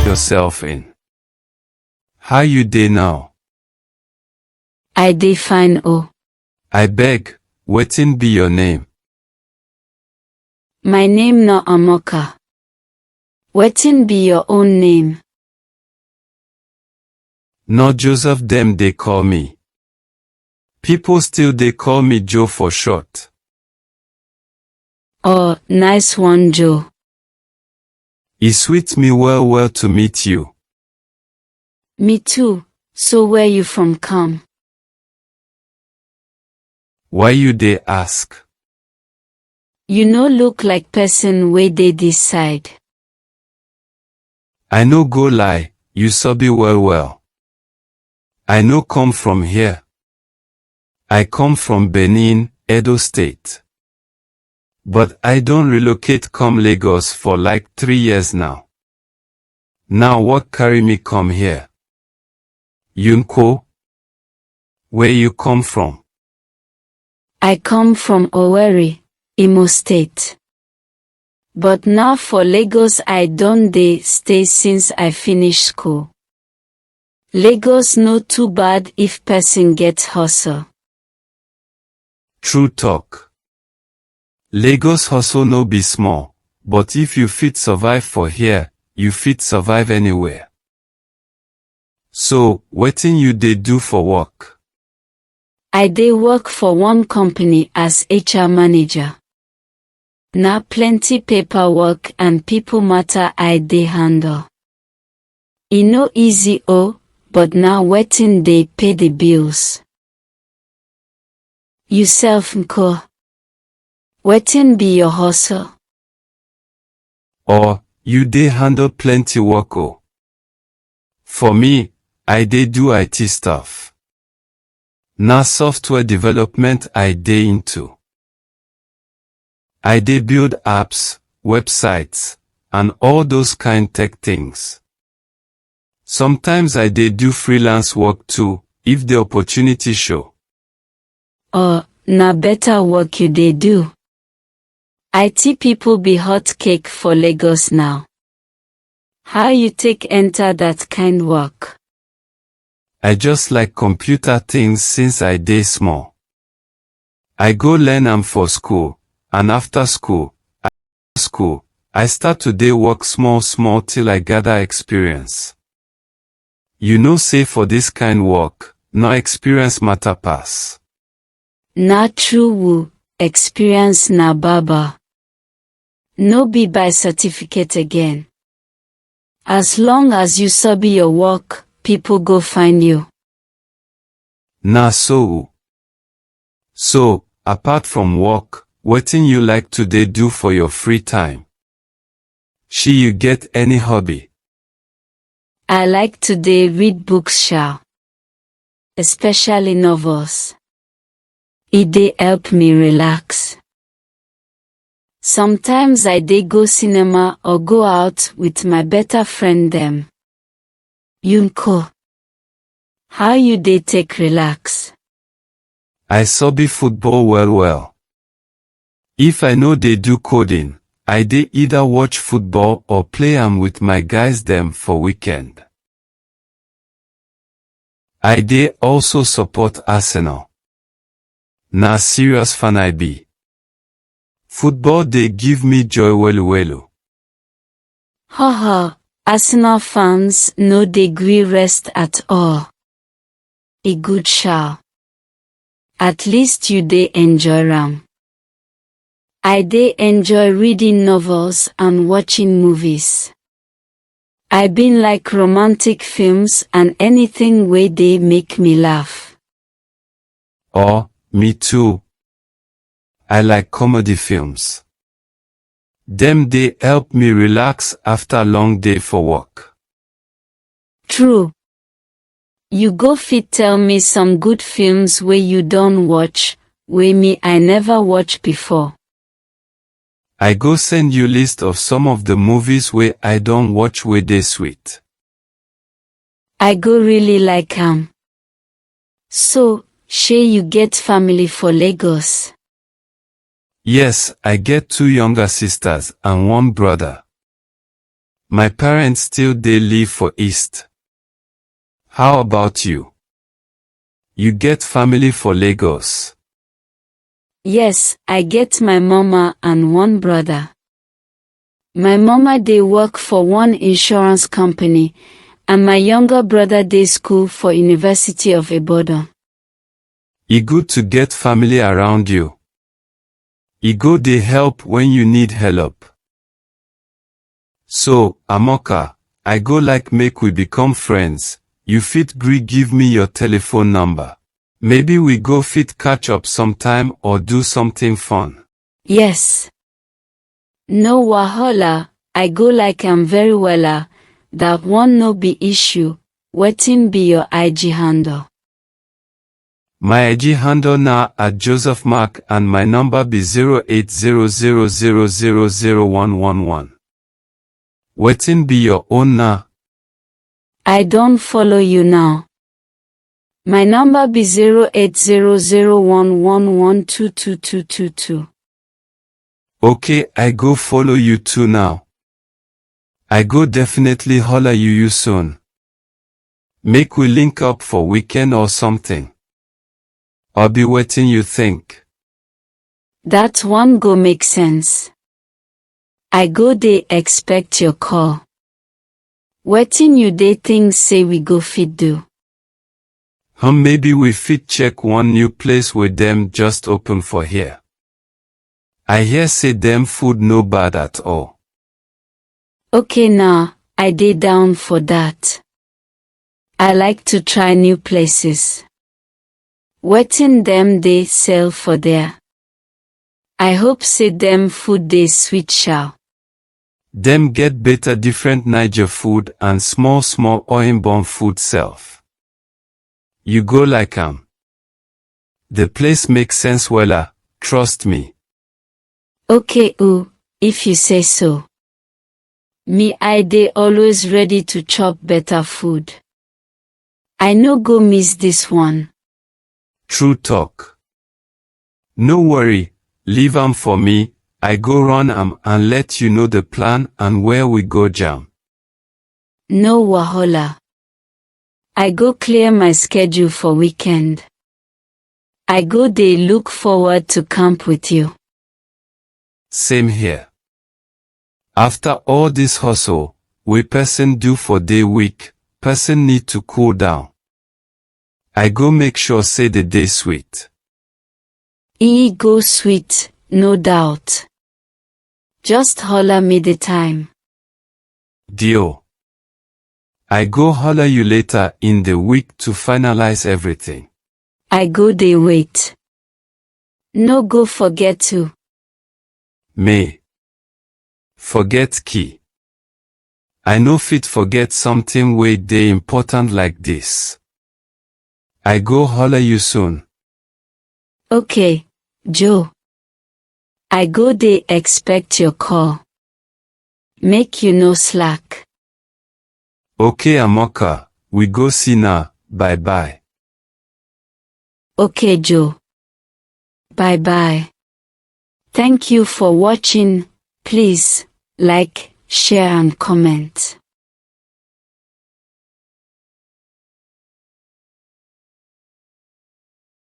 yourself in. How you dey now? I dey fine oh. I beg, wetin be your name? My name na Amoka. Wetin be your own name? No Joseph dem dey call me. People still dey call me Joe for short. Oh, nice one, Joe. E sweet me well to meet you. Me too. So where you from come? Why you dey ask? You no look like person wey dey this side. I no go lie, you sabi well. I no come from here. I come from Benin, Edo State. But I don't relocate come Lagos for like 3 years now. Now what carry me come here? Yunko? Where you come from? I come from Owerri, Imo State. But now for Lagos I don dey stay since I finish school. Lagos no too bad if person get hustle. True talk. Lagos hustle no be small, but if you fit survive for here, you fit survive anywhere. So, wetin you dey do for work? I dey work for one company as HR manager. Na plenty paperwork and people matter I dey handle. E no easy oh, but na wetin dey pay the bills. You sef nko? Wetin be your hustle? Or, you dey handle plenty work oh. For me, I dey do IT stuff. Na software development I dey into. I dey build apps, websites, and all those kind tech things. Sometimes I dey do freelance work too, if the opportunity show. Oh, na better work you dey do. IT people be hot cake for Lagos now. How you take enter that kind work? I just like computer things since I dey small. I go learn am for school, and after school, I start to dey work small till I gather experience. You know say for this kind work, no experience matter pass. Na true woo, experience na baba. No be by certificate again. As long as you sabi your work, people go find you. Na so. So, apart from work, wetin you like to dey do for your free time? Shey you get any hobby? I like to dey read books sha. Especially novels. E dey help me relax. Sometimes I dey go cinema or go out with my better friend dem. Yunko, how you dey take relax? I sabi football well. If I no dey do coding, I dey either watch football or play am with my guys dem for weekend. I dey also support Arsenal. Na serious fan I be. Football dey give me joy well. Haha, Arsenal fans no dey gree rest at all. E good sha. At least you dey enjoy am. I dey enjoy reading novels and watching movies. I been like romantic films and anything wey dey make me laugh. Oh, me too. I like comedy films. Dem dey help me relax after a long day for work. True. You go fit tell me some good films wey you don watch, wey me I never watch before. I go send you list of some of the movies wey I don watch wey dey sweet. I go really like am. So, shey you get family for Lagos? Yes, I get 2 younger sisters and 1 brother. My parents still dey live for East. How about you? You get family for Lagos? Yes, I get my mama and one brother. My mama dey work for one insurance company, and my younger brother dey school for University of Ibadan. E good to get family around you. E go dey help when you need help. So, Amoka, I go like make we become friends. You fit gree give me your telephone number. Maybe we go fit catch up sometime or do something fun. Yes. No wahala, I go like am very wella. That one no be issue. Wetin be your IG handle? My IG handle na @JosephMark and my number be 0800000111. Wetin be your own na? I don't follow you now. My number be 080011122222. Okay, I go follow you too now. I go definitely holler you soon. Make we link up for weekend or something. I'll be waiting you think. That one go make sense. I go dey expect your call. Wetin you dey think say we go fit do? Maybe we fit check one new place with them just open for here. I hear say them food no bad at all. Okay now, I dey down for that. I like to try new places. Wetin them dey sell for there? I hope say them food dey sweet sha. Them get better different Niger food and small oil-born food self. You go like am. The place makes sense wella, trust me. Okay if you say so. Me I dey always ready to chop better food. I no go miss this one. True talk. No worry, leave am for me. I go run am and let you know the plan and where we go jam. No wahala. I go clear my schedule for weekend. I go dey look forward to camp with you. Same here. After all this hustle, we person do for day week, person need to cool down. I go make sure say the day sweet. E go sweet, no doubt. Just holler me the time. Deal. I go holler you later in the week to finalize everything. I go dey wait. No go forget to. May. Forget key. I no fit forget something wey dey important like this. I go holler you soon. Okay, Joe. I go dey expect your call. Make you no slack. Okay Amoka, we go see now, bye bye. Okay Joe. Bye bye. Thank you for watching. Please like, share and comment.